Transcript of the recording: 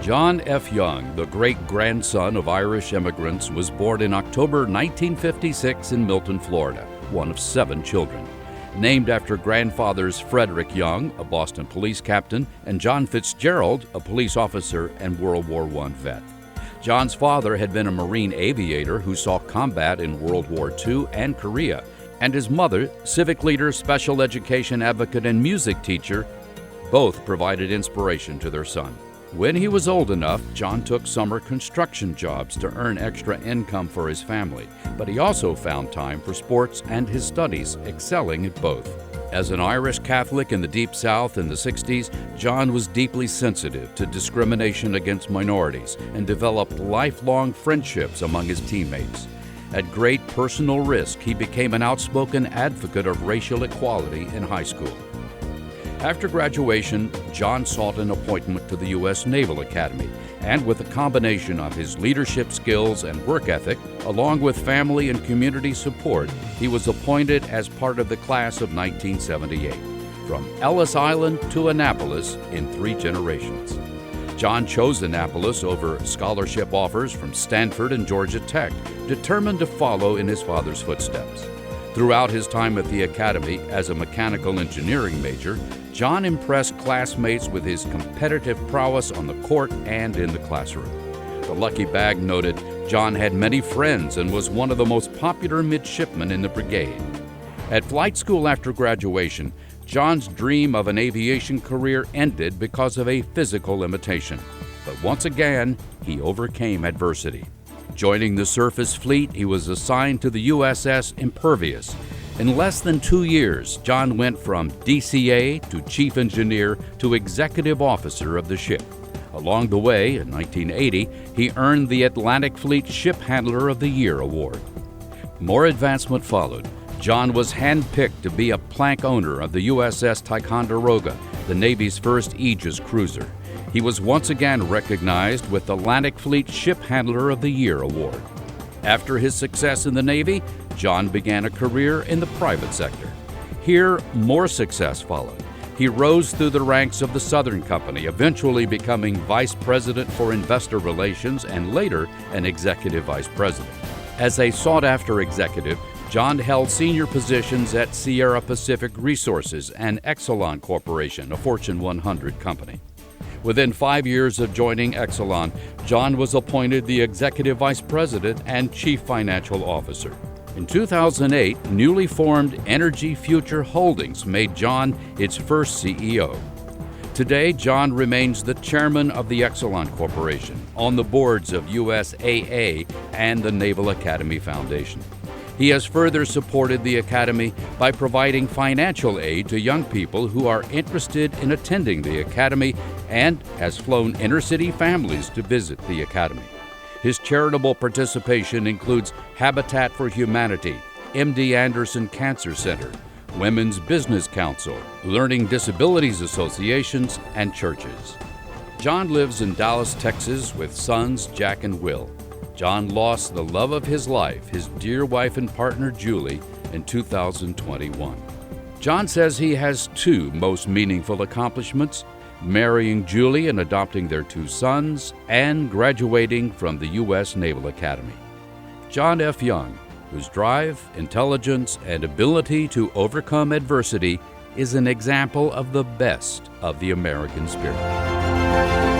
John F. Young, the great-grandson of Irish immigrants, was born in October 1956 in Milton, Florida, one of 7 children. Named after grandfathers Frederick Young, a Boston police captain, and John Fitzgerald, a police officer and World War I vet. John's father had been a Marine aviator who saw combat in World War II and Korea, and his mother, civic leader, special education advocate, and music teacher, both provided inspiration to their son. When he was old enough, John took summer construction jobs to earn extra income for his family, but he also found time for sports and his studies, excelling at both. As an Irish Catholic in the Deep South in the 60s, John was deeply sensitive to discrimination against minorities and developed lifelong friendships among his teammates. At great personal risk, he became an outspoken advocate of racial equality in high school. After graduation, John sought an appointment to the U.S. Naval Academy, and with a combination of his leadership skills and work ethic, along with family and community support, he was appointed as part of the class of 1978, from Ellis Island to Annapolis in 3 generations. John chose Annapolis over scholarship offers from Stanford and Georgia Tech, determined to follow in his father's footsteps. Throughout his time at the Academy as a mechanical engineering major, John impressed classmates with his competitive prowess on the court and in the classroom. The Lucky Bag noted, John had many friends and was one of the most popular midshipmen in the brigade. At flight school after graduation, John's dream of an aviation career ended because of a physical limitation. But once again, he overcame adversity. Joining the surface fleet, he was assigned to the USS Impervious. In less than 2 years, John went from DCA to chief engineer to executive officer of the ship. Along the way, in 1980, he earned the Atlantic Fleet Ship Handler of the Year award. More advancement followed. John was handpicked to be a plank owner of the USS Ticonderoga, the Navy's first Aegis cruiser. He was once again recognized with the Atlantic Fleet Ship Handler of the Year award. After his success in the Navy, John began a career in the private sector. Here, more success followed. He rose through the ranks of the Southern Company, eventually becoming Vice President for Investor Relations and later an Executive Vice President. As a sought-after executive, John held senior positions at Sierra Pacific Resources and Exelon Corporation, a Fortune 100 company. Within 5 years of joining Exelon, John was appointed the Executive Vice President and Chief Financial Officer. In 2008, newly formed Energy Future Holdings made John its first CEO. Today, John remains the chairman of the Exelon Corporation, on the boards of USAA and the Naval Academy Foundation. He has further supported the Academy by providing financial aid to young people who are interested in attending the Academy and has flown inner-city families to visit the Academy. His charitable participation includes Habitat for Humanity, MD Anderson Cancer Center, Women's Business Council, Learning Disabilities Associations, and churches. John lives in Dallas, Texas with sons Jack and Will. John lost the love of his life, his dear wife and partner Julie, in 2021. John says he has 2 most meaningful accomplishments: marrying Julie and adopting their 2 sons, and graduating from the U.S. Naval Academy. John F. Young, whose drive, intelligence, and ability to overcome adversity is an example of the best of the American spirit.